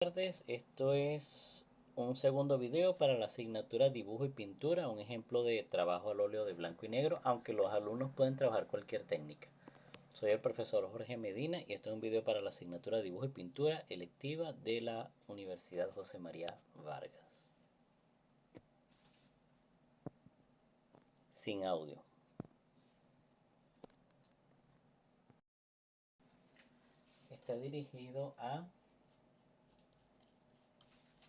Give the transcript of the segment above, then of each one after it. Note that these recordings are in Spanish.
tardes. Esto es un segundo video para la asignatura Dibujo y Pintura, un ejemplo de trabajo al óleo de blanco y negro, aunque los alumnos pueden trabajar cualquier técnica. Soy el profesor Jorge Medina y esto es un video para la asignatura Dibujo y Pintura electiva de la Universidad José María Vargas. Sin audio. Está dirigido a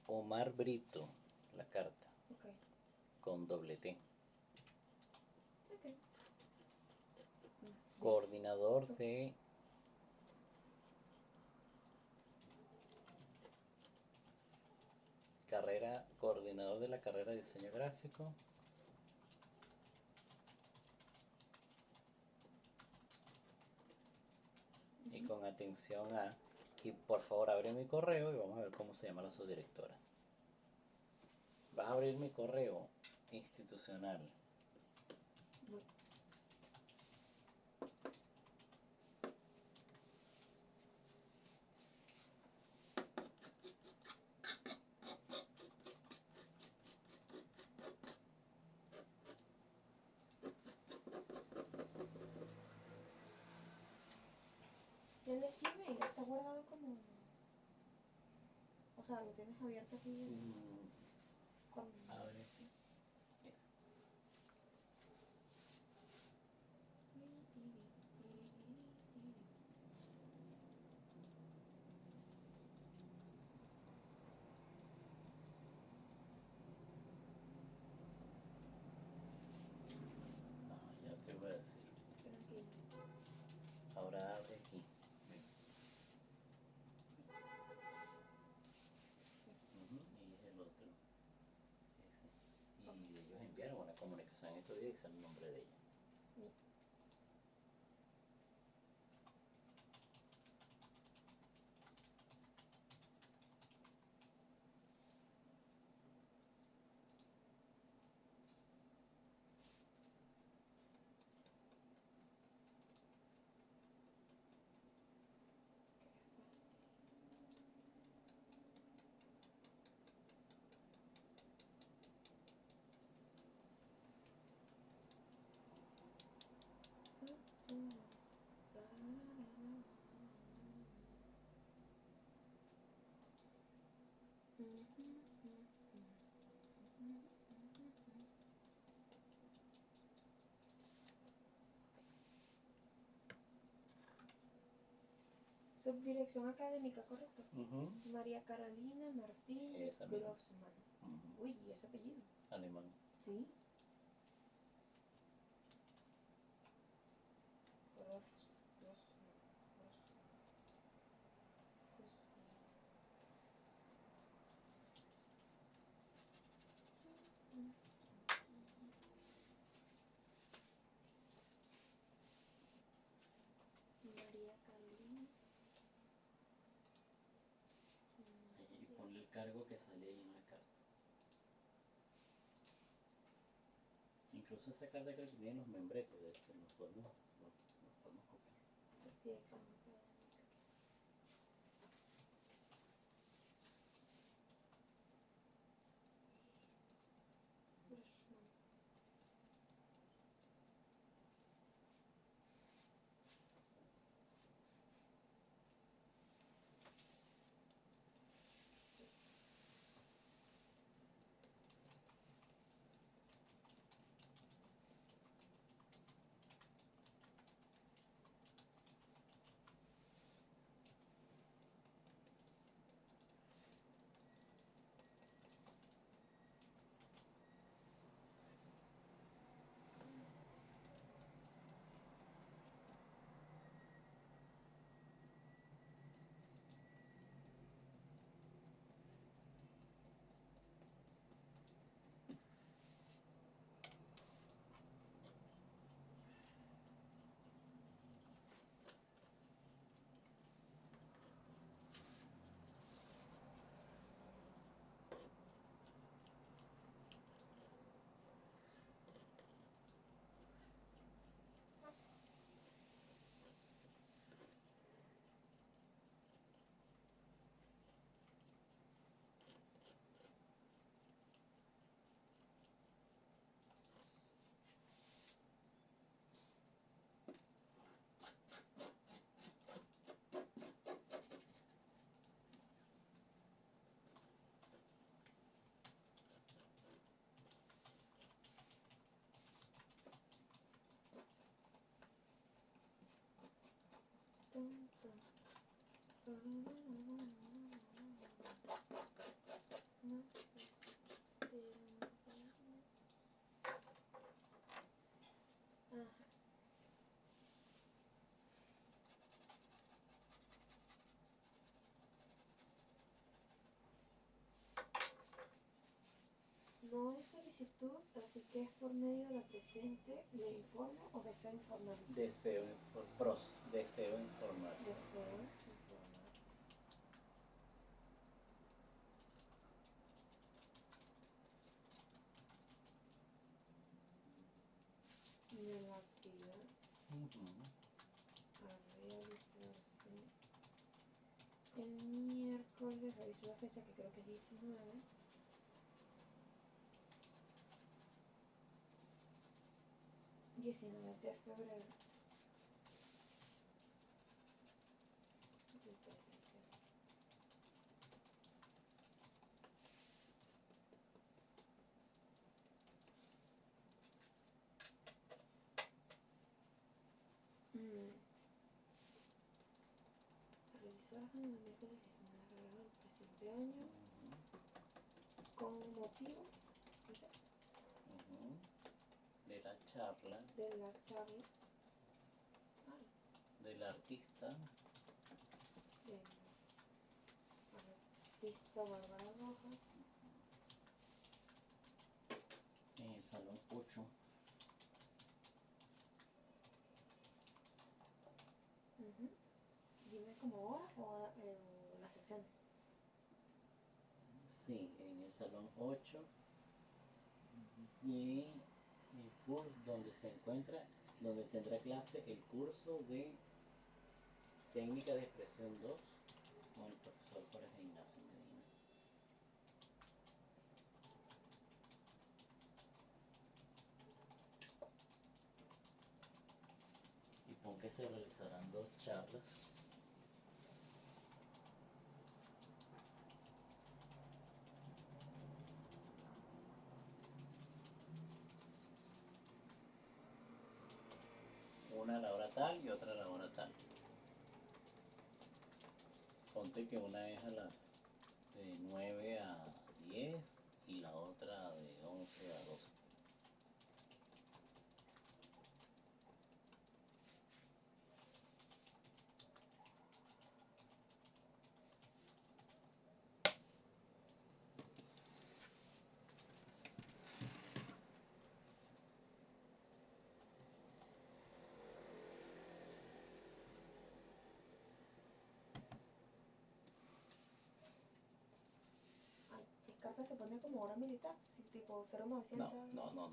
Omar Brito, la carta, con doble T. Coordinador de coordinador de la carrera de diseño gráfico. Y con atención a, y por favor abre mi correo y vamos a ver cómo se llama la subdirectora. Vas a abrir mi correo institucional. El Gmail está guardado como... O sea, lo tienes abierto aquí. Abre aquí. Ya te voy a decir. Tranquilo. Ahora abre aquí. Ven. Y es el otro. Ese. Y ellos enviaron una comunicación en estos días y sale el nombre de ella. Subdirección académica, ¿correcto? María Carolina Martínez Grossman. Uy, ¿y ese apellido? Alemán. Sí. María Carolina. Y ponle el cargo que sale ahí en la carta. Incluso esa carta creo que tiene los membretes, de hecho, los podemos copiar. Subdirección académica. Grossman. No es solicitud, así que es por medio de la presente, le informo o deseo informar. Deseo informar. Deseo informar. Deseo informar. De la actividad a realizarse el miércoles, reviso la fecha que creo que es 19. De febrero del presente. Realizar el miércoles 19 de febrero del presente año con motivo de la charla del artista Bárbara Rojas en el salón 8. Dime como horas o las secciones. Sí, en el salón 8 y el curso donde tendrá clase el curso de técnica de expresión 2 con el profesor Jorge Ignacio Medina. Y pon que se realizarán 2 charlas. Una a la hora tal y otra a la hora tal. Ponte que una es a las de 9 a 10 y la otra de 11 a 12. Descarta se pone como hora militar, sí, tipo 0900. No es eso.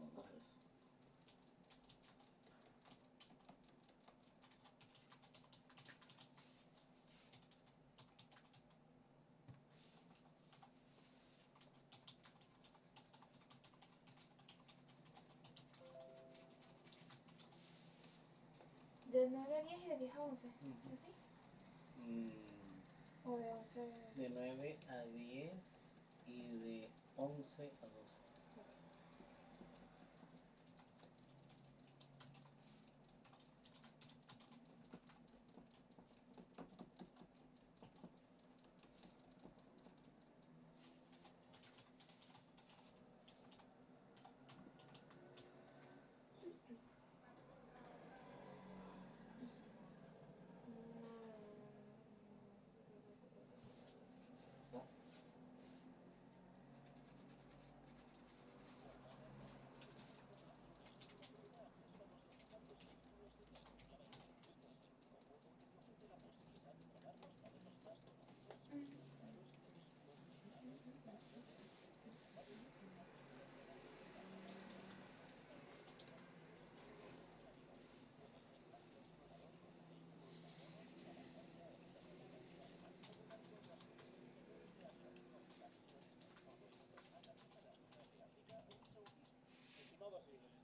De 9 a 10 y de 10 a 11, ¿así? O de 11... De 9 a 10 y de 11 a 12.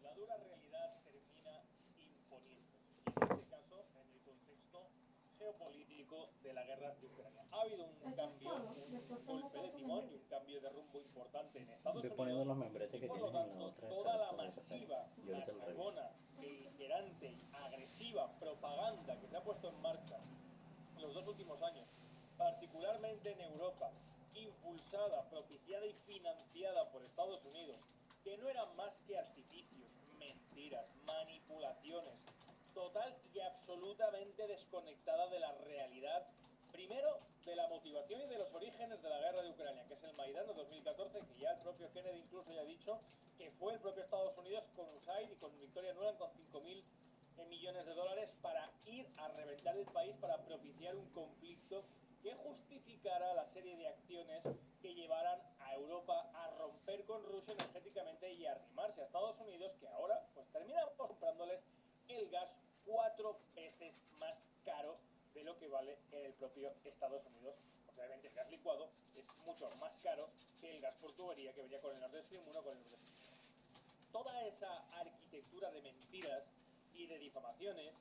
La dura realidad termina imponiéndose, y en este caso en el contexto geopolítico de la guerra de Ucrania. Ha habido un cambio, un golpe de timón y un cambio de rumbo importante en Estados Unidos. Poniendo los membretes que por lo tienes en la tanto, otra toda la carta de masiva, y ahorita lo reviso. machacona, beligerante, agresiva propaganda que se ha puesto en marcha en los 2 últimos años particularmente en Europa, impulsada, propiciada y financiada por Estados Unidos, que no eran más que artificios, mentiras, manipulaciones, total y absolutamente desconectada de la realidad, primero de la motivación y de los orígenes de la guerra de Ucrania, que es el Maidán de 2014, que ya el propio Kennedy incluso ya ha dicho que fue el propio Estados Unidos con USAID y con Victoria Nuland con 5.000 millones de dólares para ir a reventar el país, para propiciar un conflicto que justificara la serie de acciones que llevaran a Europa a romper con Rusia energéticamente y a arrimarse a Estados Unidos, que ahora pues terminamos comprándoles el gas 4 veces más caro de lo que vale el propio Estados Unidos. Obviamente el gas licuado es mucho más caro que el gas por tubería que venía con el Nord Stream 1 con el Nord Stream 2. Toda esa arquitectura de mentiras y de difamaciones,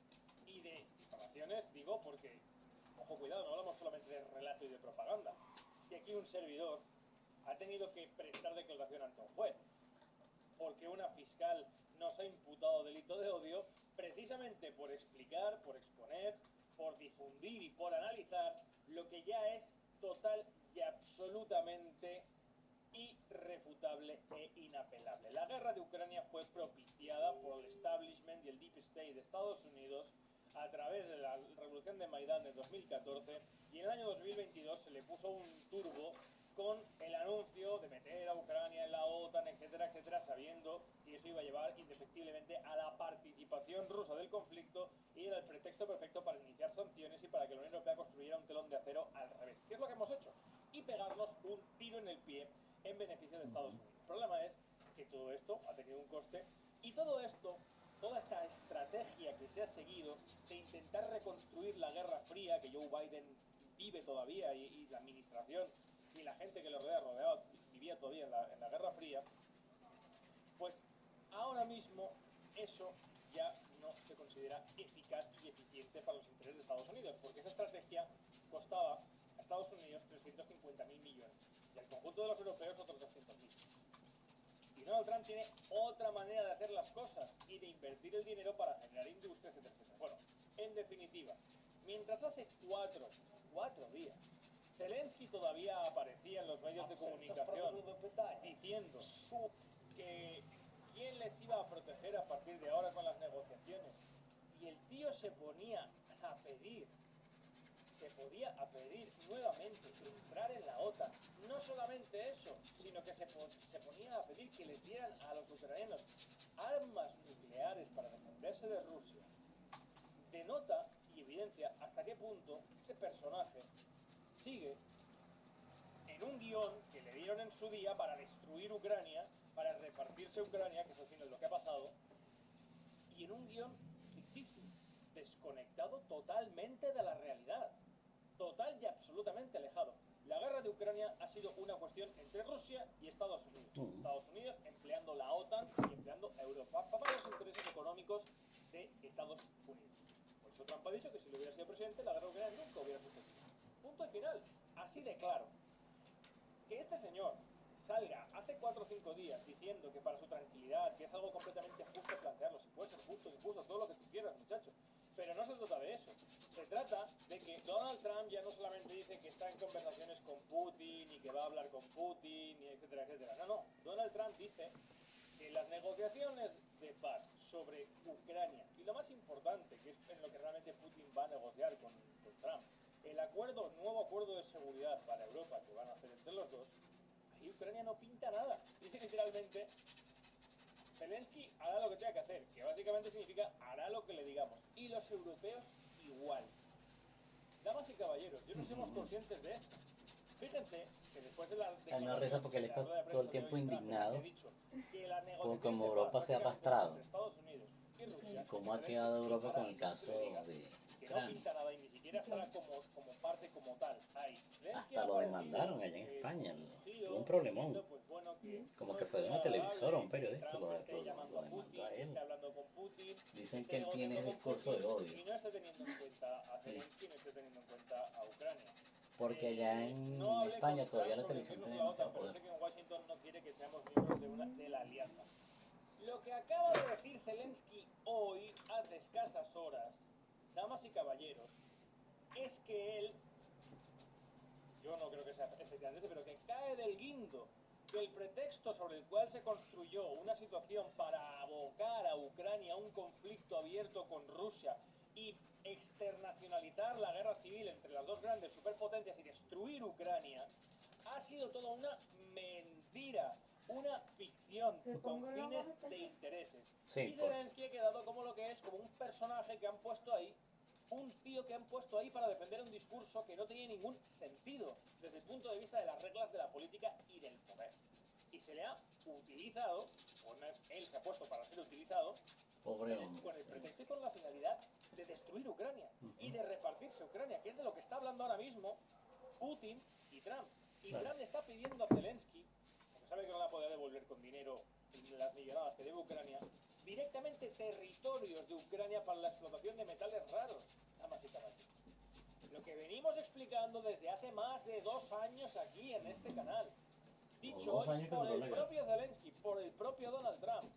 digo porque, ojo, cuidado, no hablamos solamente de relato y de propaganda. Si aquí un servidor ha tenido que prestar declaración ante un juez porque una fiscal nos ha imputado delito de odio, precisamente por explicar, por exponer, por difundir y por analizar lo que ya es total y absolutamente irrefutable e inapelable. La guerra de Ucrania fue propiciada por el establishment y el deep state de Estados Unidos a través de la revolución de Maidán de 2014, y en el año 2022 se le puso un turbo con el anuncio de meter a Ucrania en la OTAN, etcétera, etcétera, sabiendo que eso iba a llevar indefectiblemente a la participación rusa del conflicto y era el pretexto perfecto para iniciar sanciones y para que la Unión Europea construyera un telón de acero al revés. ¿Qué es lo que hemos hecho? Y pegarnos un tiro en el pie en beneficio de Estados Unidos. El problema es que todo esto ha tenido un coste y todo esto, toda esta estrategia que se ha seguido de intentar reconstruir la Guerra Fría, que Joe Biden vive todavía y la administración y la gente que lo rodeaba vivía todavía en la Guerra Fría, pues ahora mismo eso ya no se considera eficaz y eficiente para los intereses de Estados Unidos, porque esa estrategia costaba a Estados Unidos 350.000 millones y al conjunto de los europeos otros 200.000. Y Donald Trump tiene otra manera de hacer las cosas y de invertir el dinero para generar industria, etcétera, etcétera. Bueno, en definitiva, mientras hace cuatro días Zelensky todavía aparecía en los medios de comunicación diciendo que quién les iba a proteger a partir de ahora con las negociaciones, y el tío se podía a pedir nuevamente entrar en la OTAN. No solamente eso, sino que se ponía a pedir que les dieran a los ucranianos armas nucleares para defenderse de Rusia. Denota y evidencia hasta qué punto este personaje sigue en un guión que le dieron en su día para destruir Ucrania, para repartirse Ucrania, que es al final lo que ha pasado, y en un guión ficticio, desconectado totalmente de la realidad, total y absolutamente alejado. La guerra de Ucrania ha sido una cuestión entre Rusia y Estados Unidos. Estados Unidos empleando la OTAN y empleando a Europa para los intereses económicos de Estados Unidos. Por eso Trump ha dicho que si lo hubiera sido presidente, la guerra de Ucrania nunca hubiera sucedido. Punto y final. Así de claro. Que este señor salga hace 4 o 5 días diciendo que para su tranquilidad, que es algo completamente justo plantearlo, si puede ser justo, injusto, todo lo que tú quieras, muchacho, pero no se trata de eso. Se trata de que Donald Trump ya no solamente dice que está en conversaciones con Putin y que va a hablar con Putin, y etcétera, etcétera. No. Donald Trump dice que las negociaciones de paz sobre Ucrania, y lo más importante, que es en lo que realmente Putin va a negociar con Trump, el nuevo acuerdo de seguridad para Europa que van a hacer entre los dos, ahí Ucrania no pinta nada. Dice literalmente, Zelensky hará lo que tenga que hacer, que básicamente significa hará lo que le digamos. Y los europeos igual. Damas y caballeros, yo no somos conscientes de esto. Fíjense que después de la no reza porque él está todo el tiempo indignado por cómo Europa se ha arrastrado y cómo ha quedado Europa con el caso de no pinta nada y ni siquiera estará como parte como tal ahí. Hasta lo demandaron allá en España, tuvo un problemón, como que fue de una televisora, un periodista lo demandó a él. Dicen que él tiene discurso de odio. Y no está teniendo en cuenta a Zelensky, no está teniendo en cuenta a Ucrania. Porque allá en España todavía la televisión tiene demasiado poder. Pero sé que en Washington no quiere que seamos miembros de la alianza. Lo que acaba de decir Zelensky hoy, hace escasas horas, damas y caballeros, es que él yo no creo que sea efectivamente, pero que cae del guindo, que el pretexto sobre el cual se construyó una situación para abocar a Ucrania a un conflicto abierto con Rusia y externacionalizar la guerra civil entre las dos grandes superpotencias y destruir Ucrania, ha sido toda una mentira, una ficción con fines de intereses. Sí, y Zelensky ha quedado como lo que es, como un personaje que han puesto ahí, un tío que han puesto ahí para defender un discurso que no tenía ningún sentido desde el punto de vista de las reglas de la política y del poder. Y se le ha utilizado, o él se ha puesto para ser utilizado, pobre hombre, con el pretexto y con la finalidad de destruir Ucrania y de repartirse Ucrania, que es de lo que está hablando ahora mismo Putin y Trump. Y Trump le está pidiendo a Zelensky, porque sabe que no la podrá devolver con dinero las millonadas que debe Ucrania, directamente territorios de Ucrania para la explotación de metales raros, damas y caballeros. Lo que venimos explicando desde hace más de 2 años aquí en este canal. Dicho hoy por el propio Zelensky, por el propio Donald Trump.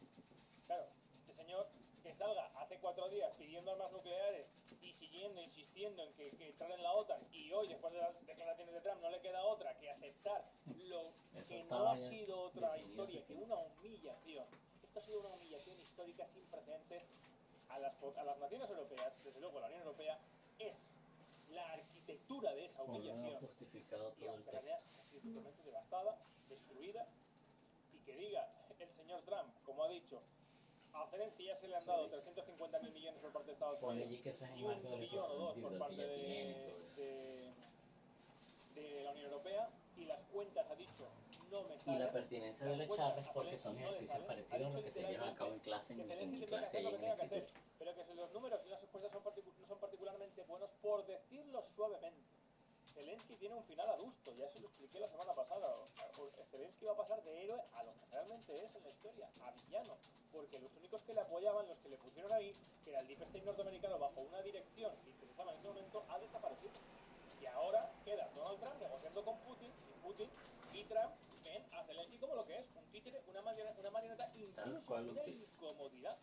Claro, este señor que salga hace 4 días pidiendo armas nucleares y siguiendo, insistiendo en que entrar en la OTAN, y hoy, después de las declaraciones de Trump, no le queda otra que aceptar lo que no ha sido otra historia que una humillación. Esto ha sido una humillación histórica sin precedentes a las naciones europeas, desde luego la Unión Europea, es la arquitectura de esa humillación. Y Ucrania ha sido totalmente devastada, destruida, y que diga el señor Trump, como ha dicho, a Zelensky ya se le han dado 350.000 millones por parte de Estados Unidos y 1 billón o 2 por parte de la Unión Europea, y las cuentas ha dicho no me salen. Y la pertinencia de echarles porque son ejercicios parecidos a lo que se llevan a cabo en clase, en clase ahí en el instituto. Pero que los números y las respuestas no son particularmente buenos, por decirlo suavemente. Zelensky tiene un final adusto, ya se lo expliqué la semana pasada. Zelensky va a pasar de héroe a lo que realmente es en la historia, a villano, porque los únicos que le apoyaban, los que le pusieron ahí, que era el Deep State norteamericano bajo una dirección que interesaba en ese momento, ha desaparecido. Y ahora queda Donald Trump negociando con Putin y Trump ven a Zelensky como lo que es, un títere, una marioneta, incluso una incomodidad.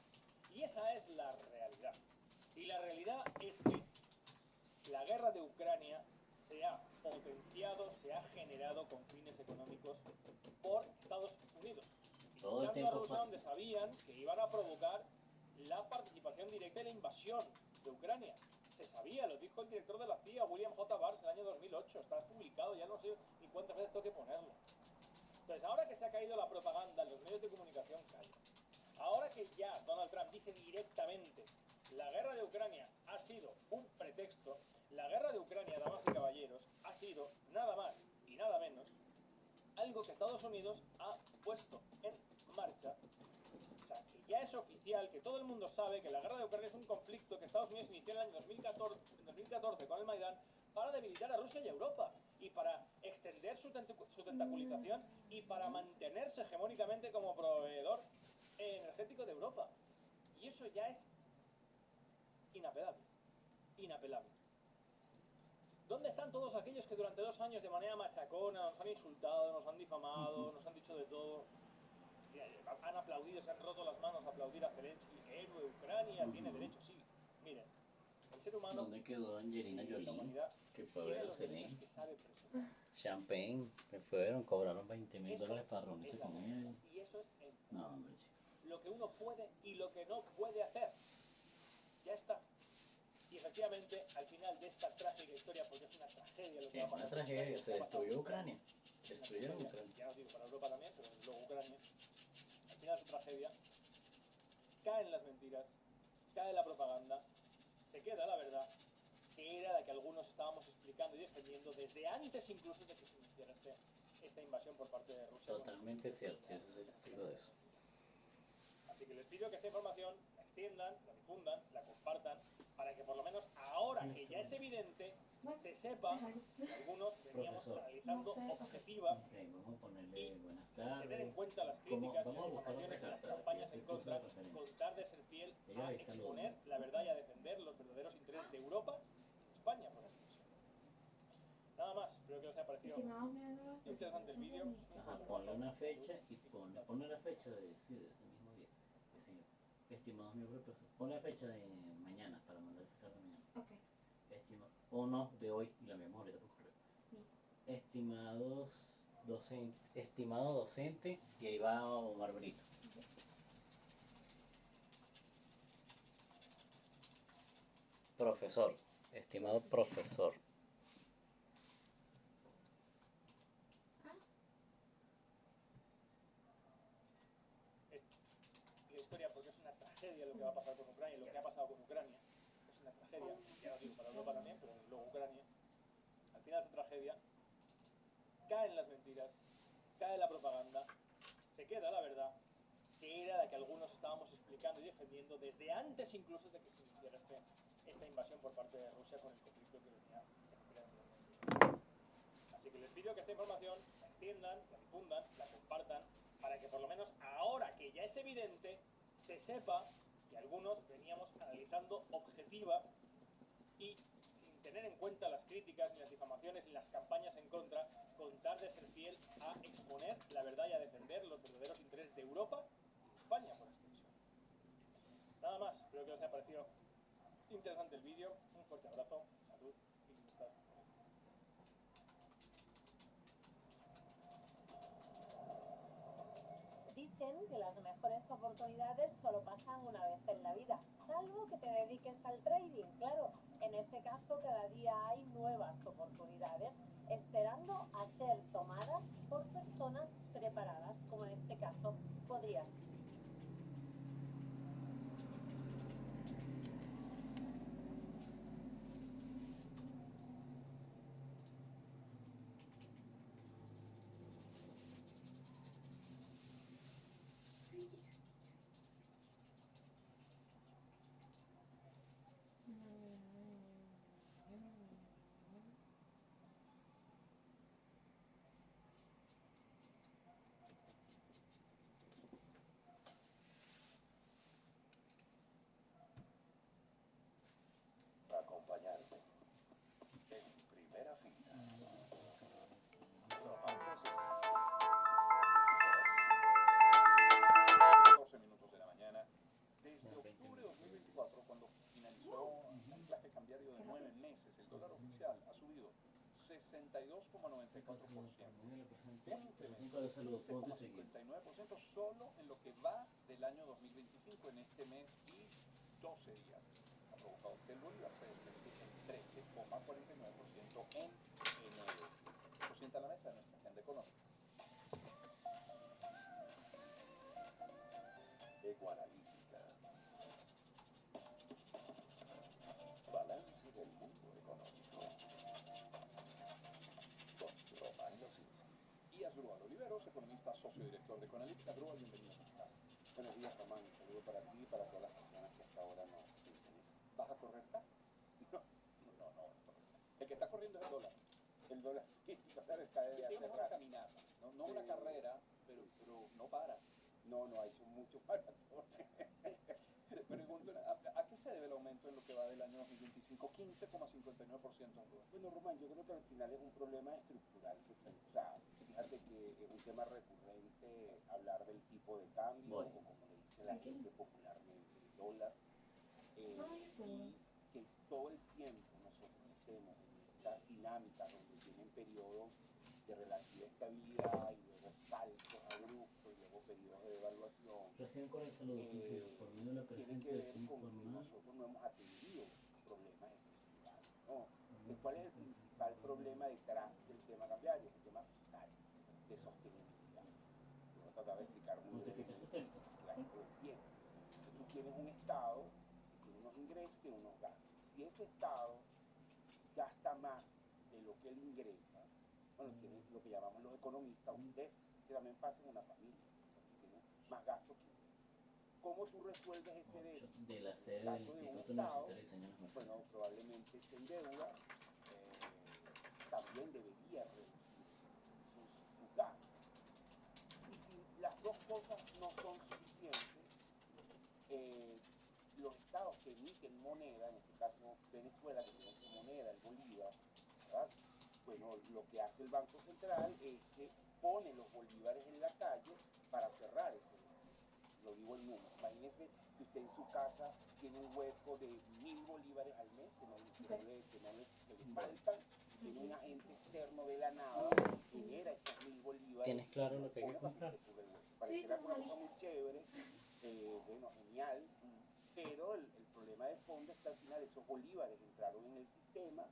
Y esa es la realidad. Y la realidad es que la guerra de Ucrania se ha potenciado, se ha generado con fines económicos por Estados Unidos. Pinchando a Rusia donde sabían que iban a provocar la participación directa en la invasión de Ucrania. Se sabía, lo dijo el director de la CIA, William J. Barnes, en el año 2008. Está publicado, ya no sé ni cuántas veces tengo que ponerlo. Entonces, ahora que se ha caído la propaganda en los medios de comunicación, calla. Ahora que ya Donald Trump dice directamente la guerra de Ucrania ha sido un pretexto, la guerra de Ucrania, damas y caballeros, ha sido nada más y nada menos algo que Estados Unidos ha puesto en marcha. O sea, que ya es oficial, que todo el mundo sabe que la guerra de Ucrania es un conflicto que Estados Unidos inició en el año 2014 con el Maidán para debilitar a Rusia y a Europa, y para extender su tentaculización y para mantenerse hegemónicamente como proveedor energético de Europa. Y eso ya es inapelable. Inapelable. ¿Dónde están todos aquellos que durante 2 años de manera machacona nos han insultado, nos han difamado, nos han dicho de todo? Han aplaudido, se han roto las manos a aplaudir a Zelensky, héroe, Ucrania, tiene derecho, sí. Miren, el ser humano... ¿Dónde quedó Angelina Jolie? Que fue a ver a Zelensky. Champagne, que fueron, cobraron $20,000 para reunirse con él. Y eso es el... No, hombre, lo que uno puede y lo que no puede hacer. Ya está. Y efectivamente, al final de esta trágica historia, porque es una tragedia lo que va a pasar. Una tragedia, se destruyó Ucrania. Se destruyó Ucrania. Ya os digo, para Europa también, pero luego Ucrania. Al final es una tragedia. Caen las mentiras, cae la propaganda, se queda la verdad, que era la que algunos estábamos explicando y defendiendo desde antes incluso de que se iniciara esta invasión por parte de Rusia. Totalmente cierto, yo soy testigo de eso. Así que les pido que esta información la extiendan, la difundan, la compartan, para que por lo menos ahora que ya es evidente, se sepa que algunos veníamos analizando objetiva y tener en cuenta las críticas, las informaciones y las campañas en contra, contar de ser fiel a exponer la verdad y a defender los verdaderos intereses de Europa y de España, por extensión. Nada más, espero que os haya parecido interesante el vídeo. Ponle una fecha y ponle la fecha de ese mismo día. Estimados miembros, ponle la fecha de mañana para mandar esa carta mañana. Ok. O no, de hoy, y la enviamos ahorita por correo. estimado docente, y ahí va Omar Brito. Profesor, estimado profesor. La historia, porque es una tragedia lo que va a pasar con Ucrania, lo que ha pasado con Ucrania. Es una tragedia, ya lo digo para Europa también, pero luego Ucrania. Al final de esta tragedia caen las mentiras, cae la propaganda, se queda la verdad, que era la que algunos estábamos explicando y defendiendo desde antes incluso de que se iniciara esta invasión por parte de Rusia con el conflicto que venía en. Así que les pido que esta información la extiendan, la difundan, la compartan, para que por lo menos ahora que ya es evidente, se sepa que algunos veníamos analizando objetiva y sin tener en cuenta las críticas, ni las difamaciones, ni las campañas en contra, con tal de ser fiel a exponer la verdad y a defender los verdaderos intereses de Europa y de España por extensión. Nada más, espero que os haya parecido interesante el vídeo. Un fuerte abrazo, salud y libertad. Dicen que las mejores oportunidades solo pasan una vez en la vida, salvo que te dediques al trading, claro. En ese caso, cada día hay nuevas oportunidades esperando a ser tomadas por personas preparadas, como en este caso podrías. Acompañarte en primera fila. Román Losinski. 14 minutos de la mañana. Desde octubre de 2024, cuando finalizó el anclaje cambiario de 9 meses, el dólar oficial ha subido 62,94%. Un incremento de 15,59% solo en lo que va del año 2025, en este mes y 12 días. Ha provocado que el bolívar se desprecie en 13,49% en enero. Esto sienta la mesa de nuestra agenda económica. Ecoanalítica. Balance del mundo económico. Con Román Losinski. Y Asdrúbal Oliveros, economista, socio director de Ecoanalítica. Asdrúbal, bienvenido a tu casa. Buenos días, Román. Un saludo para ti y para todas las personas que hasta ahora nos sintonizan. ¿Vas a correr acá? No. El que está corriendo es el dólar. El dólar sí, el dólar está de hace Tienes una rato. caminata, no Sí. una carrera, pero no para. No ha hecho mucho maratón. Te pregunto, ¿a qué se debe el aumento en lo que va del año 2025? 15,59% en dólar. Bueno, Román, yo creo que al final es un problema estructural. O sea, fíjate que es un tema recurrente hablar del tipo de cambio, o como le dice la gente popularmente, el dólar. Y que todo el tiempo nosotros estemos en estas dinámicas donde tienen periodos de relativa estabilidad y luego saltos abruptos y luego periodos de devaluación. Recién con el saludo, por medio de la Tiene que ver con que informal. nosotros no hemos atendido problemas estructurales, ¿no? ¿Cuál es el principal problema detrás del tema cambiario? Es el tema fiscal, de sostenibilidad. Yo voy a tratar de explicar muy brevemente para que lo entiendan. Entonces tú tienes un Estado que tiene unos ingresos y tiene unos gastos. Si ese Estado gasta más de lo que él ingresa, bueno, tiene lo que llamamos los economistas un déficit, que también pasa en una familia, porque tiene más gastos que ingresos. ¿Cómo tú resuelves ese déficit? De la sede En el del caso de un Instituto Estado, Universitario de Diseño Nacional. bueno, probablemente se endeuda, también debería reducir sus gastos. Y si las dos cosas no son suficientes, los estados que emiten moneda, en este caso Venezuela, que tiene su moneda, el bolívar, ¿verdad? Bueno, lo que hace el Banco Central es que pone los bolívares en la calle para cerrar ese déficit. Lo digo en números. Imagínese que usted en su casa tiene un hueco de 1000 bolívares al mes que le faltan, viene un agente externo de la nada, genera esos 1000 bolívares. ¿Tienes claro lo que hay que comprar? Pareciera una cosa muy chévere, bueno, genial, pero el problema de fondo es que al final esos bolívares entraron en el sistema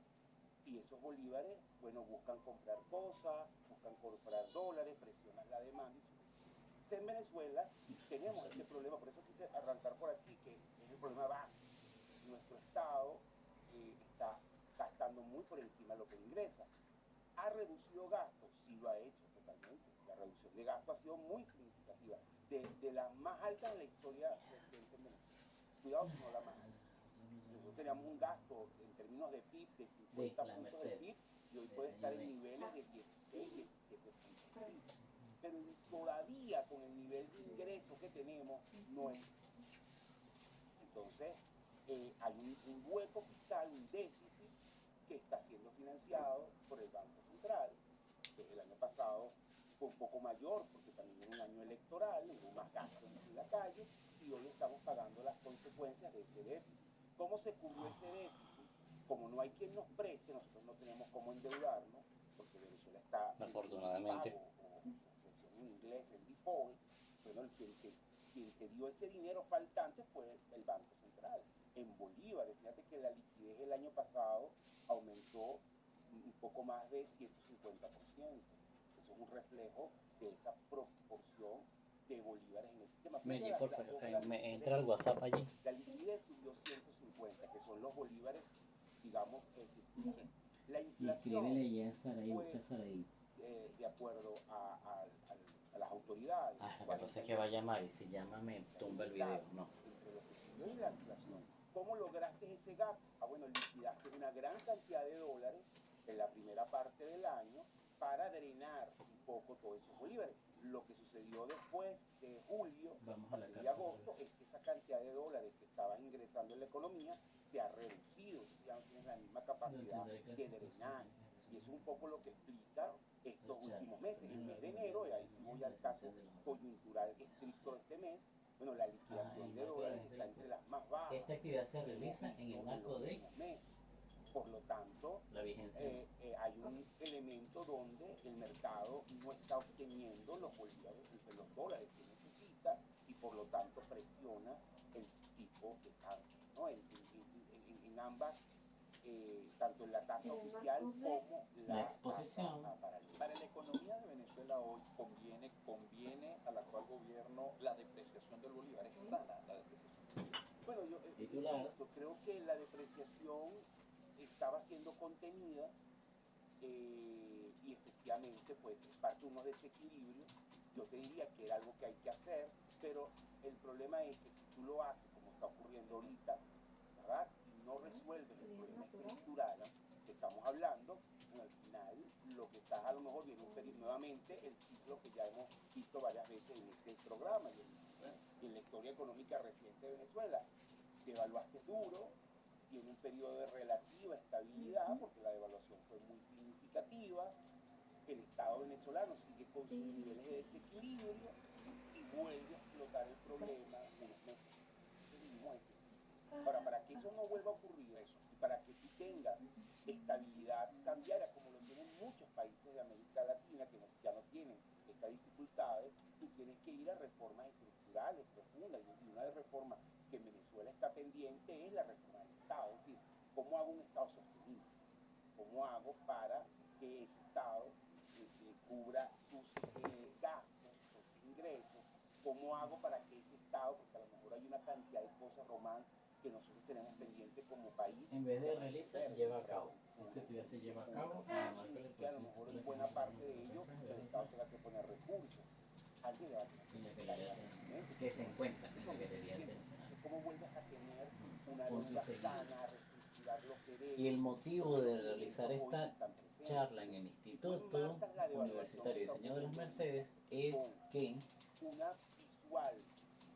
y esos bolívares, bueno, buscan comprar cosas, buscan comprar dólares, presionan la demanda. En Venezuela tenemos este problema, por eso quise arrancar por aquí, que es el problema básico. Nuestro Estado está gastando muy por encima de lo que ingresa. ¿Ha reducido gastos? Sí lo ha hecho totalmente. La reducción de gastos ha sido muy significativa, de las más altas en la historia reciente en Venezuela. Cuidado si no la más alta. Nosotros teníamos un gasto en términos de PIB de 50 puntos del PIB y hoy puede estar en niveles de 16, 17 puntos del PIB. Pero todavía con el nivel de ingreso que tenemos no es. Entonces, hay un hueco fiscal, un déficit que está siendo financiado por el Banco Central. El año pasado fue un poco mayor porque también era un año electoral, hubo más gastos en la calle y hoy estamos pagando las consecuencias de ese déficit. ¿Cómo se cubrió ese déficit? Como no hay quien nos preste, nosotros no tenemos cómo endeudarnos, porque Venezuela está afortunadamente en pago, o expresión en inglés, en default. Bueno, quien te dio ese dinero faltante fue el Banco Central, en bolívares. Fíjate que la liquidez el año pasado aumentó un poco más de 150%. Eso es un reflejo de esa proporción de bolívares en el sistema. Meji, por favor, entra al WhatsApp allí. La liquidez subió 150, que son los bolívares, digamos, circulares. La inflación fue, de acuerdo a las autoridades. Ah, lo que pasa es que va a llamar y si llama me tumba el video, no. Entre lo que subió y la inflación. ¿Cómo lograste ese gap? Ah, bueno, liquidaste una gran cantidad de dólares en la primera parte del año para drenar un poco todos esos bolívares. Lo que sucedió después de julio y agosto es que esa cantidad de dólares que estabas ingresando en la economía se ha reducido, entonces ya no tienes la misma capacidad de drenaje. Y eso es un poco lo que explica estos últimos meses. El mes de enero, y ahí sí voy al caso coyuntural estricto de este mes, bueno, la liquidación de dólares está entre las más bajas. Esta actividad se realiza en el marco de meses. Por lo tanto, la vigencia. Hay un elemento donde el mercado no está obteniendo los bolívares, los dólares que necesita y por lo tanto presiona el tipo de cambio, ¿no? En ambas, tanto en la tasa oficial como la exposición. Para la economía de Venezuela hoy conviene al actual gobierno la depreciación del bolívar. ¿Es sana la depreciación del bolívar? Bueno, yo insisto, creo que la depreciación estaba siendo contenida y efectivamente pues es parte de unos desequilibrios. Yo te diría que era algo que hay que hacer, pero el problema es que si tú lo haces como está ocurriendo ahorita, ¿verdad? Y no resuelves el problema estructural que estamos hablando, bueno, al final lo que estás a lo mejor viene nuevamente el ciclo que ya hemos visto varias veces en este programa y en la historia económica reciente de Venezuela. Devaluaste duro, tiene un periodo de relativa estabilidad porque la devaluación fue muy significativa, el Estado venezolano sigue con sus niveles de desequilibrio y vuelve a explotar el problema unos meses después. Vivimos este ciclo. Ahora, para que eso no vuelva a ocurrir eso y para que tú tengas estabilidad cambiaria como lo tienen muchos países de América Latina que ya no tienen estas dificultades, tú tienes que ir a reformas estructurales profundas y una de reformas que en Venezuela está pendiente es la reforma del Estado, es decir, ¿cómo hago un Estado sostenible? ¿Cómo hago para que ese Estado cubra sus gastos, sus ingresos? ¿Cómo hago para que ese Estado, porque a lo mejor hay una cantidad de cosas, Román, que nosotros tenemos pendiente como país? En vez de realizar, lleva a cabo. Esta actividad se lleva a cabo. Que a lo mejor en buena parte de ello el Estado tenga que poner recursos. Alguien le va a tener que se encuentra en la galería atencional. ¿Cómo vuelves a tener una deuda sana, a reestructurar los derechos? Y el motivo de realizar esta charla en el Instituto Universitario de Diseño de las Mercedes es que una visual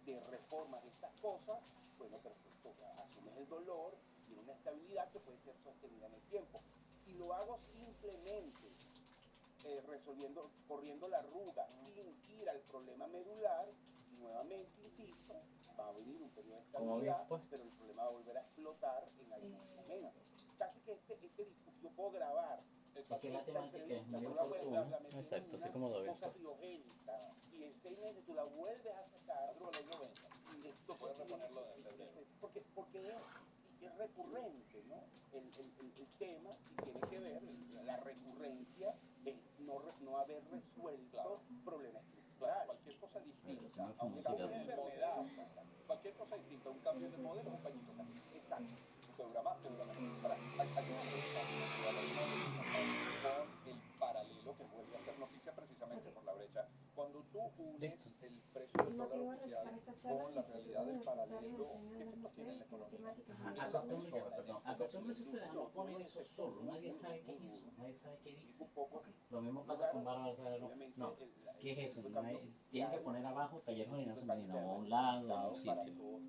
de reforma de estas cosas, bueno, perfecto, asumes el dolor, tiene una estabilidad que puede ser sostenida en el tiempo. Si lo hago simplemente corriendo la arruga, sin ir al problema medular, nuevamente insisto, va a venir un periodo de estabilidad, pero el problema va a volver a explotar en algún momento. Casi que este discurso yo puedo grabar Es que la temática es muy la oportuna. metes Exacto, en así como una lo ves. cosa criogénica y en 6 meses tú la vuelves a sacar, Pero lo 90. y esto Puedes reponerlo de febrero. porque es recurrente, ¿no? El tema y tiene que ver, la recurrencia es no haber resuelto problemas estructurales. Cualquier cosa distinta, Pero aunque música cambie Una en el enfermedad, modelo, cualquier cosa distinta, un cambio en el modelo es un pañito caliente. exacto. Te dura más, te dura menos. Ahora, hay una brecha, que a la misma vez con el paralelo que vuelve a ser noticia precisamente por la brecha. Cuando tú unes el precio del dólar oficial con la realidad del paralelo, ¿qué efectos tiene en la economía? Acostúmbrense ustedes a no poner eso solo, nadie sabe qué es eso, nadie sabe qué dice. Lo mismo pasa con Bárbara Salerno. No, ¿qué es eso? Tienen que poner abajo taller Juan Ignacio Medina, o a un lado, a un sitio.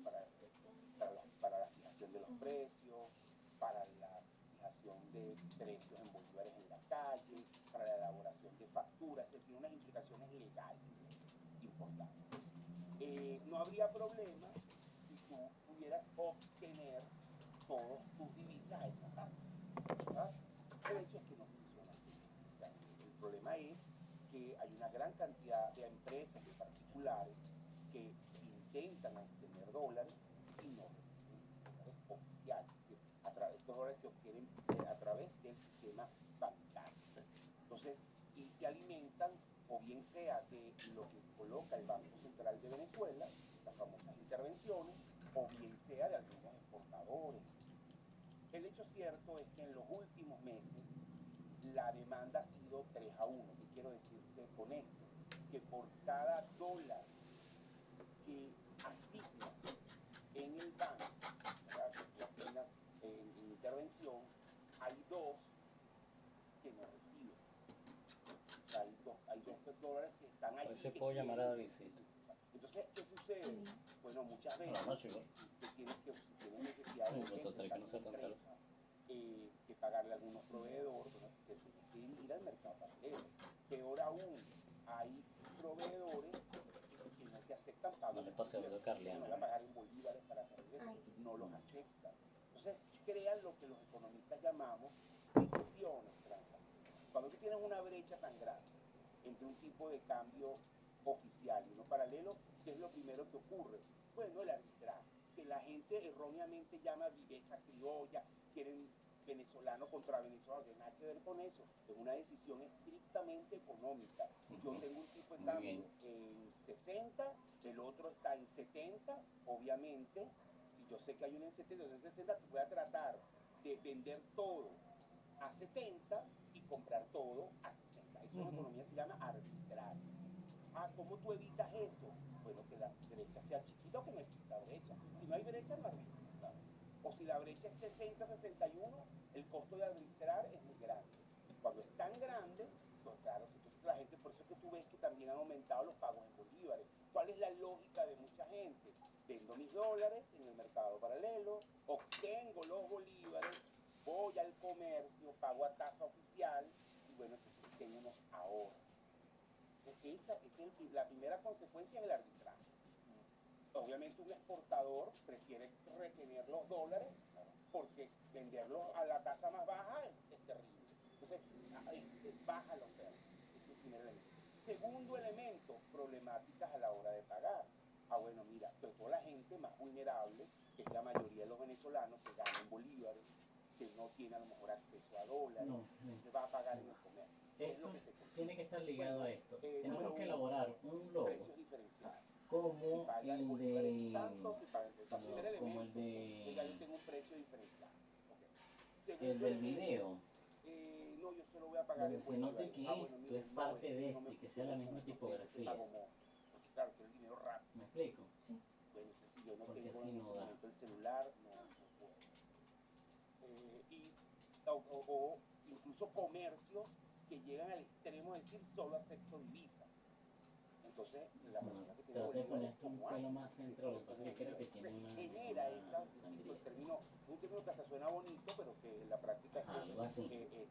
Para la fijación de los precios, para la fijación de precios en bolívares en la calle, para la elaboración de facturas, tiene unas implicaciones legales importantes. No habría problema si tú pudieras obtener todas tus divisas a esa tasa, ¿verdad? El hecho es que no funciona así. O sea, el problema es que hay una gran cantidad de empresas y particulares que intentan obtener dólares y no reciben dólares oficiales. Es decir, estos dólares se obtienen a través del sistema bancario. Entonces, y se alimentan o bien sea de lo que coloca el Banco Central de Venezuela, las famosas intervenciones, o bien sea de algunos exportadores. El hecho cierto es que en los últimos meses la demanda ha sido 3-1. ¿Qué quiero decirte con esto? Que por cada dólar que asignas en el banco, ¿verdad? Que tú asignas en intervención, hay 2 que no reciben. O sea, hay dos dólares que están ahí. Se puedo llamar a Davidcito. Entonces, ¿qué sucede? Bueno, muchas veces tú tienes necesidad de que pagarle a algunos proveedores, bueno, te tienes que ir al mercado paralelo. Peor aún, hay proveedores que no te aceptan pagar. No le pasé a Carliano. No voy a pagar en bolívares para hacer eso. No los aceptan. Entonces, crean lo que los economistas llamamos fricciones transaccionales. Cuando tú tienes una brecha tan grande entre un tipo de cambio oficial y uno paralelo, ¿qué es lo primero que ocurre? Bueno, el arbitraje, que la gente erróneamente llama viveza criolla, quieren venezolano contra venezolano, no tiene nada que ver con eso, es una decisión estrictamente económica. Yo tengo un tipo de cambio en 60, el otro está en 70, obviamente, si yo sé que hay uno en 70, en 60, voy a tratar de vender todo a 70 y comprar todo a 60. Eso en economía se llama arbitraje. ¿Cómo tú evitas eso? Bueno, que la brecha sea chiquita o que no exista brecha. Si no hay brecha, no arbitra. ¿Sabes? O si la brecha es 60-61, el costo de arbitrar es muy grande. Cuando es tan grande, pues claro, entonces la gente, por eso es que tú ves que también han aumentado los pagos en bolívares. ¿Cuál es la lógica de mucha gente? Vendo mis dólares en el mercado paralelo, obtengo los bolívares, voy al comercio, pago a tasa oficial y bueno, entonces tengo unos ahorros. Esa es la primera consecuencia del arbitraje. Obviamente un exportador prefiere retener los dólares porque venderlos a la tasa más baja es terrible. Entonces, baja la oferta. Ese es el primer elemento. Segundo elemento, problemáticas a la hora de pagar. Bueno, mira, sobre todo la gente más vulnerable, que es la mayoría de los venezolanos que ganan bolívares, que no tiene a lo mejor acceso a dólares, se va a pagar en el comercio. Es lo que se consigue. Tiene que estar ligado a esto. Tenemos que elaborar un logo precios diferenciados. como el de como el de yo tengo un precio diferenciado. Okay. El del video. No, yo solo voy a pagar donde se note que esto es parte de esto y que sea la misma tipografía. Porque claro, quiero el dinero rápido. ¿Me explico? Sí. Bueno, si yo no porque tengo si en no ese da. momento el celular, no puedo. O incluso comercios que llegan al extremo de decir solo acepto divisa. Entonces, la persona que tiene bolívares, un pelo más centro, lo que pasa es que creo que tiene genera esa, el término, un término que hasta suena bonito, pero que en la práctica es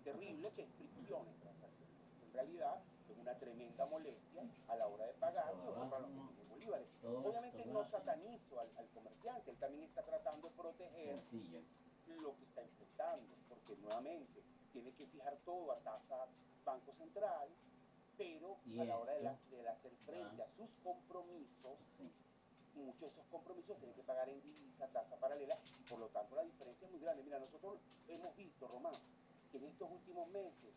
terrible, que es fricciones transaccionales. En realidad, es una tremenda molestia a la hora de pagar, sobre todo para los que tienen bolívares. Obviamente no satanizo al comerciante, él también está tratando de proteger lo que está enfrentando, porque nuevamente, tiene que fijar todo a tasa Banco Central, pero a la hora de hacer frente a sus compromisos, muchos de esos compromisos tienen que pagar en divisa, tasa paralela, y por lo tanto la diferencia es muy grande. Mira, nosotros hemos visto, Román, que en estos últimos meses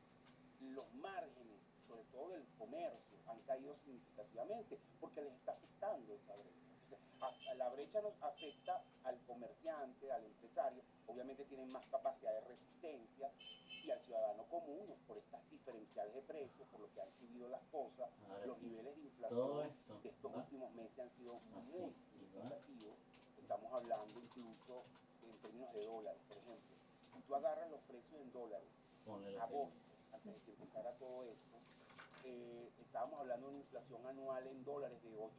los márgenes, sobre todo del comercio, han caído significativamente porque les está afectando esa brecha. Entonces, la brecha nos afecta al comerciante, al empresario, obviamente tienen más capacidad de resistencia, y al ciudadano común, por estas diferenciales de precios, por lo que han subido las cosas, los niveles de inflación de estos últimos meses han sido muy significativos. Estamos hablando incluso en términos de dólares, por ejemplo. Si tú agarras los precios en dólares, agosto, antes de que empezara todo esto, estábamos hablando de una inflación anual en dólares de 8.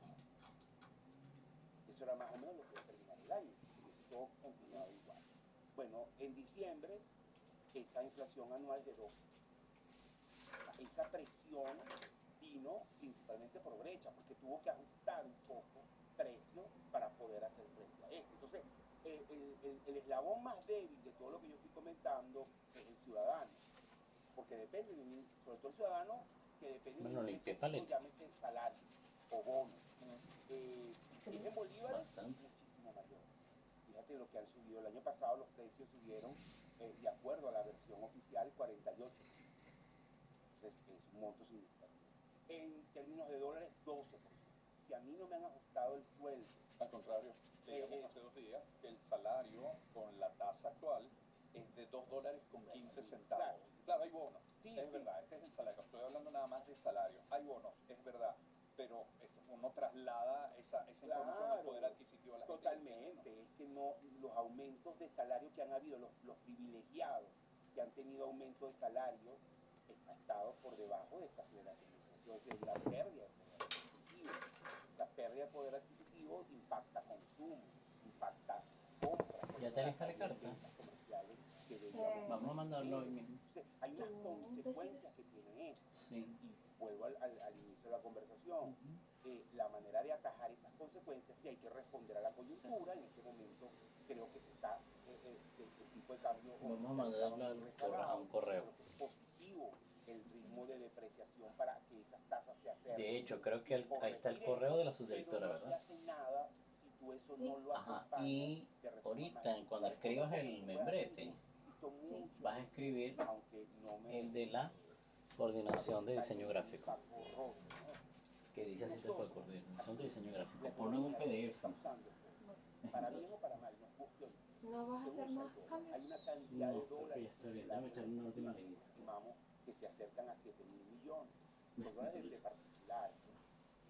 Eso era más o menos lo que iba a terminar el año, y si todo continuaba igual. Bueno, en diciembre, esa inflación anual es de 12. Esa presión vino principalmente por brecha, porque tuvo que ajustar un poco precio para poder hacer frente a esto. Entonces, el eslabón más débil de todo lo que yo estoy comentando es el ciudadano, porque depende, sobre todo el ciudadano que depende de un ingreso, llámese salario o bono. Si es en bolívares, muchísimo mayor. Fíjate lo que han subido. El año pasado los precios subieron, de acuerdo a la versión oficial, 48. Entonces es un monto significativo. En términos de dólares, 12%. Si a mí no me han ajustado el sueldo, al contrario, leíamos hace 2 días que el salario con la tasa actual es de $2.15. Claro, hay bonos. Es verdad, este es el salario. Estoy hablando nada más de salario. Hay bonos, es verdad. Pero uno traslada esa información al poder adquisitivo a la gente. Totalmente. Es que no, los aumentos de salario que han habido, los privilegiados que han tenido aumento de salario, ha estado por debajo de esta aceleración de precios. Es decir, la pérdida de poder adquisitivo. Esa pérdida de poder adquisitivo impacta consumo, impacta compras. ¿Ya te lista la carta? Comerciales que vamos a mandarlo hoy mismo. Entonces, hay unas consecuencias que tiene esto. Sí. Y vuelvo al inicio de la conversación. La manera de atajar esas consecuencias, si hay que responder a la coyuntura. En este momento creo que se está el tipo de cambio. Vamos a mandarle a un correo. Es positivo el ritmo de depreciación para que esas tasas se acerquen. De hecho, creo que ahí está el correo de la subdirectora, ¿verdad? No se hace nada si tú eso no lo acompañas. Y ahorita, cuando escribas el membrete, vas a escribir el de la coordinación de diseño gráfico. Que dice así tal cual, coordinación de diseño gráfico. Ponlo en un PDF. Para bien o para mal, no vas a hacer más cambios. Hay una cantidad de dólares. Ya está bien, déjame echarle una última línea. Estimamos que se acercan a 7.000 millones. Son dólares de particulares.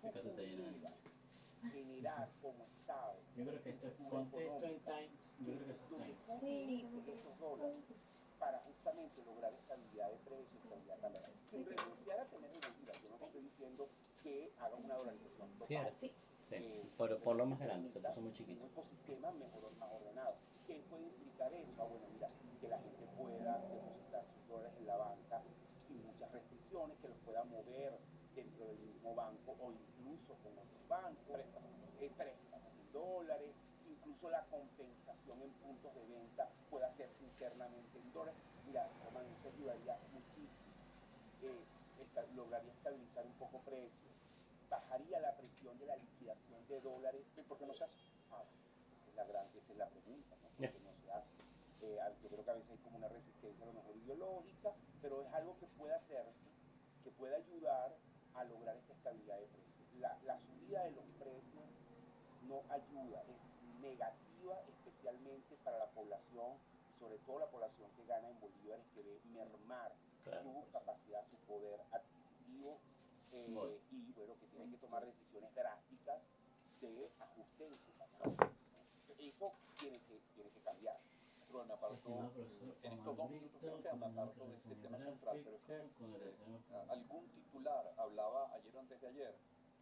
¿Qué casa está llena? Generar como Estado. Yo creo que esto es contexto en Times. Yo creo que eso es Times. Utilices esos dólares para justamente lograr estabilidad de precios, estabilidad cambiaria, sin renunciar a tener identidad. Yo no te estoy diciendo que hagas una dolarización total. Sí. Por lo más grande, se puso muy chiquito. Un ecosistema mejor, más ordenado. ¿Qué puede implicar eso? Bueno, mira, que la gente pueda depositar sus dólares en la banca sin muchas restricciones, que los pueda mover dentro del mismo banco o incluso con otros bancos, préstamos en dólares, incluso la compensación en puntos de venta puede hacerse internamente en dólares. Mira, Román, eso ayudaría muchísimo. Lograría estabilizar un poco precios, bajaría la presión de la liquidación de dólares. ¿Y por qué no se hace? Esa es la pregunta, ¿no? ¿Por qué no se hace? Yo creo que a veces hay como una resistencia, a lo mejor ideológica, pero es algo que puede hacerse, que puede ayudar a lograr esta estabilidad de precios. La subida de los precios no ayuda, es negativa, especialmente para la población, sobre todo la población que gana en bolívares, que ve mermar su capacidad, su poder adquisitivo, y bueno, que tiene que tomar decisiones drásticas de ajuste en su canal. Eso tiene que cambiar. Pero me aparto, en estos 2 minutos creo que me aparto de este tema central, pero es que algún titular hablaba ayer o antes de ayer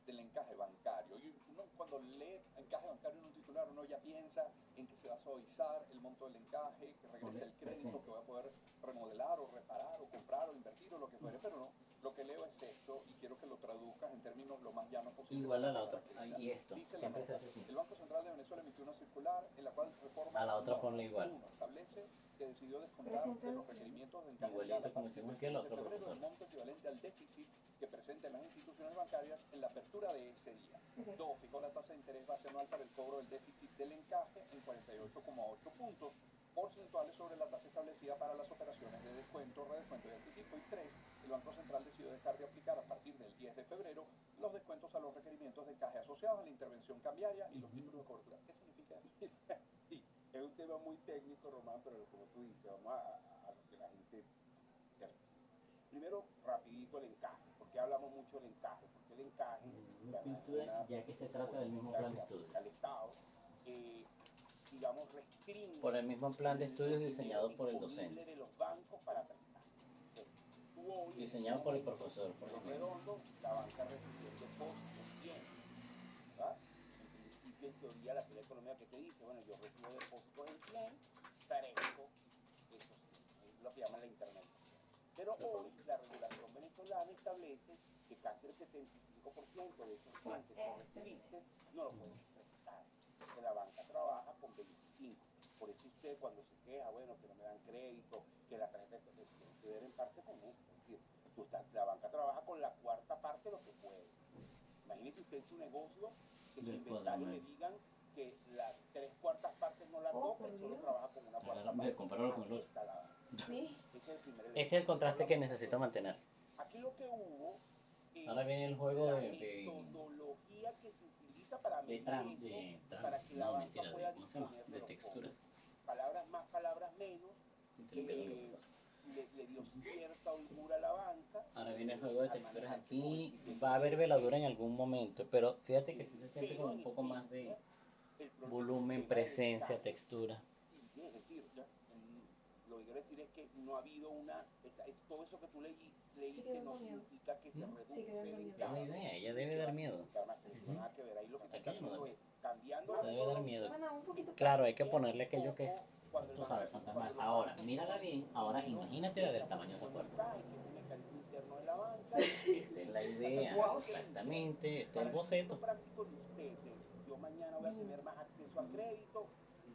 del encaje bancario. Y uno cuando lee encaje bancario en un titular, uno ya piensa en que se va a suavizar el monto del encaje, que regrese el crédito, que va a poder remodelar o reparar o comprar o invertir o lo que fuere, pero no. Lo que leo es esto y quiero que lo traduzcas en términos lo más llanos posible. Igual a la otra. Y esto, dice siempre se hace así. el Banco Central de Venezuela emitió una circular en la cual reforma a la otra ponle igual. Uno, establece que decidió descontar de los requerimientos de encaje Igualito como hicimos aquí el otro, profesor. el monto equivalente al déficit que presenten las instituciones bancarias en la apertura de ese día. Dos, fijó la tasa de interés base anual para el cobro del déficit del encaje en 48,8 puntos porcentuales sobre la tasa establecida para las operaciones de descuento, redescuento y anticipo. Y tres, el Banco Central decidió dejar de aplicar a partir del 10 de febrero los descuentos a los requerimientos de encaje asociados a la intervención cambiaria y los títulos de cobertura. ¿Qué significa? Sí, es un tema muy técnico, Román, pero como tú dices, vamos a lo que la gente percibe. Primero, rapidito el encaje. ¿Por qué hablamos mucho del encaje? Porque el encaje, ya que se trata del mismo plan de estudios. Al Estado, digamos, restringe por el mismo plan de estudios diseñado por el docente, de los bancos para prestar. diseñado por el profesor, por los ejemplo. redondos, la banca recibió depósitos bien, ¿verdad? En principio, en teoría, la teoría de economía que te dice, bueno, yo recibo depósitos en 100, presto, eso sí, es lo que llaman la intermediación. Pero hoy la regulación venezolana establece que casi el 75% de esos 100 que tú recibiste no lo puedes prestar. Que la banca trabaja con 25. Por eso usted cuando se queja, bueno, que no me dan crédito, que la tarjeta tiene que ver en parte con esto. Es decir, la banca trabaja con la cuarta parte de lo que puede. Imagínese usted su negocio, que su inventario le digan que las 3/4 partes no la toque, solo trabaja con una cuarta parte. Compararlo con el otro. Sí. Ese es el primer elemento. Este es el contraste que necesito mantener. Aquí lo que hubo es ahora viene el juego la de metodología que se utiliza para medir eso, para que la banca pueda disponer de texturas. Palabras más, palabras menos. Le dio cierta holgura a la banca. Ahora viene el juego de texturas aquí. Va a haber veladura en algún momento, pero fíjate que sí se siente con un poco más de volumen, presencia, textura. Sí, es decir, lo que quiero decir es que no ha habido todo eso que tú leíste no significa que se reduzca. Es la idea, ella debe dar miedo. Ahí lo que se está haciendo es cambiando. Se debe dar miedo. Claro, hay que ponerle aquello que tú sabes, fantasmal. Ahora, mírala bien, ahora imagínate la del tamaño de esa puerta. Esa es la idea, exactamente. Este es el boceto. Yo mañana voy a tener más acceso a crédito.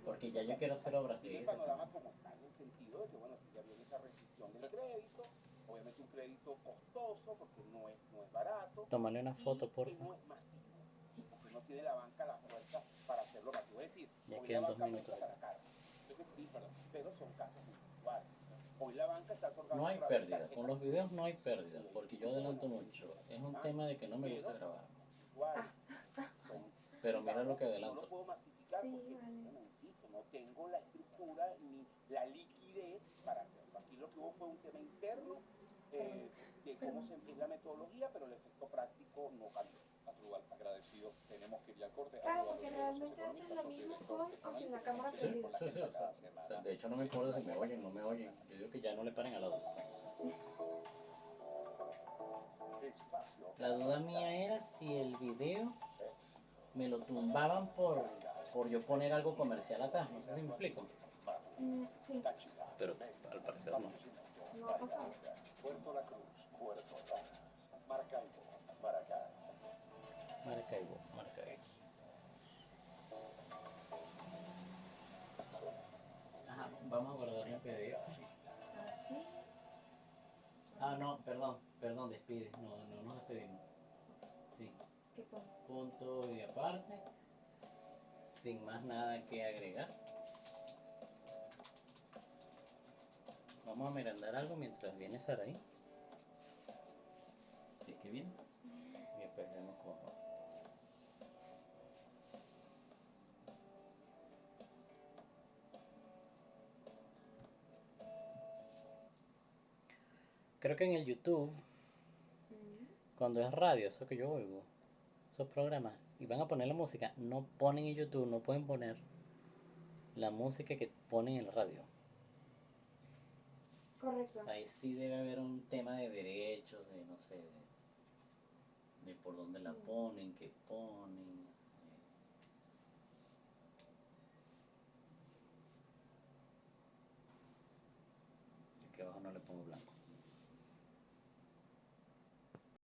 Porque ya yo quiero hacer obras de ese panorama como está en el sentido de que, bueno, si ya viene esa restricción del crédito, obviamente un crédito costoso porque no es barato. Tómale una foto, por favor. No es masivo, porque no tiene la banca la fuerza para hacerlo masivo. Es decir, ya hoy quedan la 2 banca minutos. para cargo. Sí, pero son casos individuales. Hoy la banca está otorgando. No hay pérdida, con los videos no hay pérdida, porque yo adelanto mucho. Es un tema de que no me gusta grabar. Pero mira lo que adelanto. No lo puedo masificar porque, bueno, insisto, no tengo la estructura ni la liquidez para hacerlo. Aquí lo que hubo fue un tema interno de cómo es la metodología, pero el efecto práctico no cambió. Agradecido, tenemos que ir al corte. Claro, porque realmente haces lo mismo con o sin la cámara prendida. Sí. De hecho, no me importa si me oyen o no me oyen. Yo digo que ya no le paren a la duda. La duda mía era si el video me lo tumbaban por yo poner algo comercial atrás. No sé si me explico. Sí. Pero al parecer no. No ha pasado. Puerto La Cruz, Puerto Ordaz, Maracaibo, Maracay. Maracaibo. Ajá, vamos a guardar el PDF. ¿Así? Ah, no, perdón, despide. No nos despedimos. Sí. ¿Qué pongo? Punto y aparte. Sin más nada que agregar. Vamos a merendar algo mientras viene Saraí. Si es que viene. Y después vemos cómo va. Creo que en el YouTube, cuando es radio, eso que yo oigo, esos programas, y van a poner la música, no ponen en YouTube, no pueden poner la música que ponen en la radio. Correcto. Ahí sí debe haber un tema de derechos, de no sé, de por dónde la ponen, qué ponen. Aquí abajo no le pongo blanco.